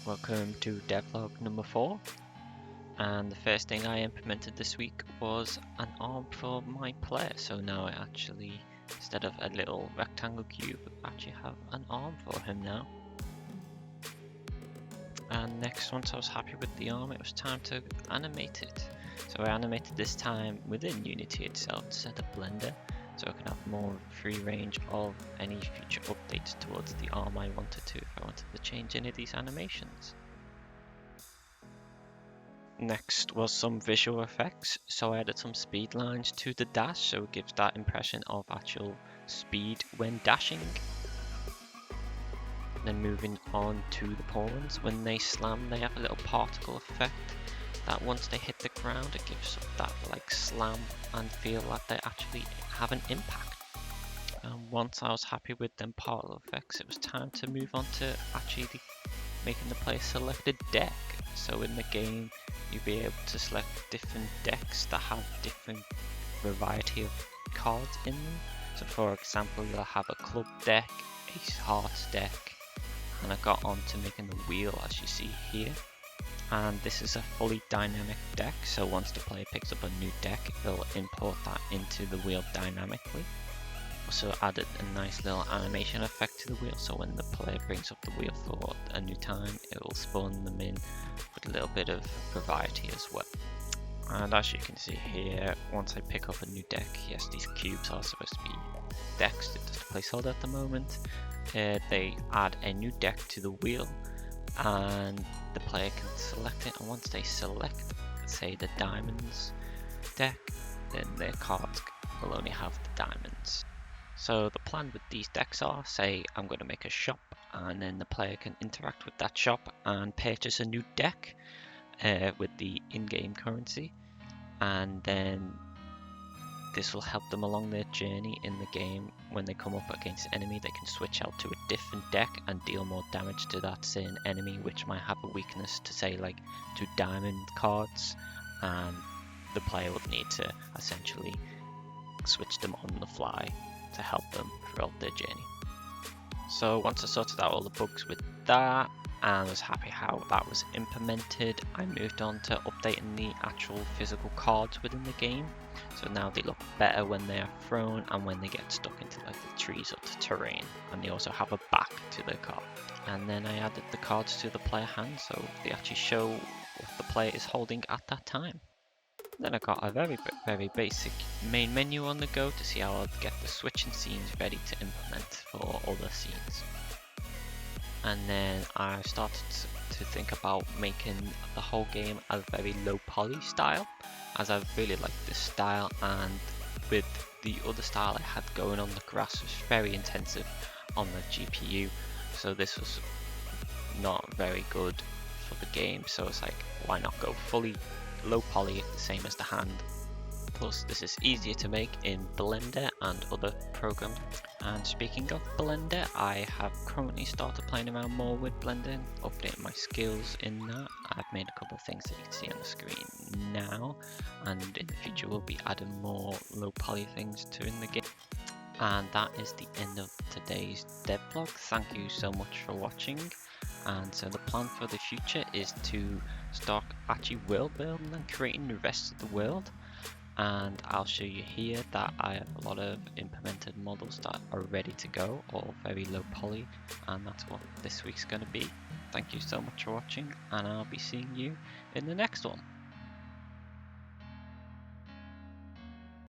Welcome to Devlog number 4, and the first thing I implemented this week was an arm for my player. So now I actually, instead of a little rectangle cube, actually have an arm for him now. And next, once I was happy with the arm, it was time to animate it. So I animated this time within Unity itself instead of Blender, so I can have more free range of any future updates towards the arm I wanted to, if I wanted to change any of these animations. Next was some visual effects, so I added some speed lines to the dash, so it gives that impression of actual speed when dashing. Then moving on to the pawns, when they slam they have a little particle effect that once they hit the ground it gives that like slam and feel like they actually have an impact. Once I was happy with them particle effects, it was time to move on to actually making the player select a deck. So in the game you'll be able to select different decks that have different variety of cards in them. So for example, you'll have a club deck, ace hearts deck, and I got on to making the wheel as you see here. And this is a fully dynamic deck, so once the player picks up a new deck, it'll import that into the wheel dynamically. Also added a nice little animation effect to the wheel, so when the player brings up the wheel for a new time, it will spawn them in with a little bit of variety as well. And as you can see here, once I pick up a new deck, yes, these cubes are supposed to be decks, it's just a placeholder at the moment. They add a new deck to the wheel, and the player can select it, and once they select, say, the diamonds deck, then their cards will only have the diamonds. So the plan with these decks are, say I'm going to make a shop, and then the player can interact with that shop and purchase a new deck with the in-game currency, and then this will help them along their journey in the game. When they come up against an enemy, they can switch out to a different deck and deal more damage to that certain enemy, which might have a weakness to, say, like to diamond cards, and the player would need to essentially switch them on the fly to help them throughout their journey. So once I sorted out all the bugs with that and was happy how that was implemented, I moved on to updating the actual physical cards within the game. So now they look better when they are thrown and when they get stuck into like the trees or the terrain, and they also have a back to their card. And then I added the cards to the player hand, so they actually show what the player is holding at that time. Then I got a very basic main menu on the go to see how I'll get the switching scenes ready to implement for other scenes. And then I started to think about making the whole game a very low poly style, as I really like this style, and with the other style I had going on, the grass was very intensive on the GPU, so this was not very good for the game, so it's like, why not go fully low poly, the same as the hand. Plus this is easier to make in Blender and other programs. And speaking of Blender, I have currently started playing around more with Blender, updating my skills in that. I've made a couple of things that you can see on the screen now, and in the future we'll be adding more low poly things to in the game. And that is the end of today's devlog. Thank you so much for watching. And so the plan for the future is to start actually world building and creating the rest of the world. And I'll show you here that I have a lot of implemented models that are ready to go, or very low poly, and that's what this week's going to be. Thank you so much for watching, and I'll be seeing you in the next one.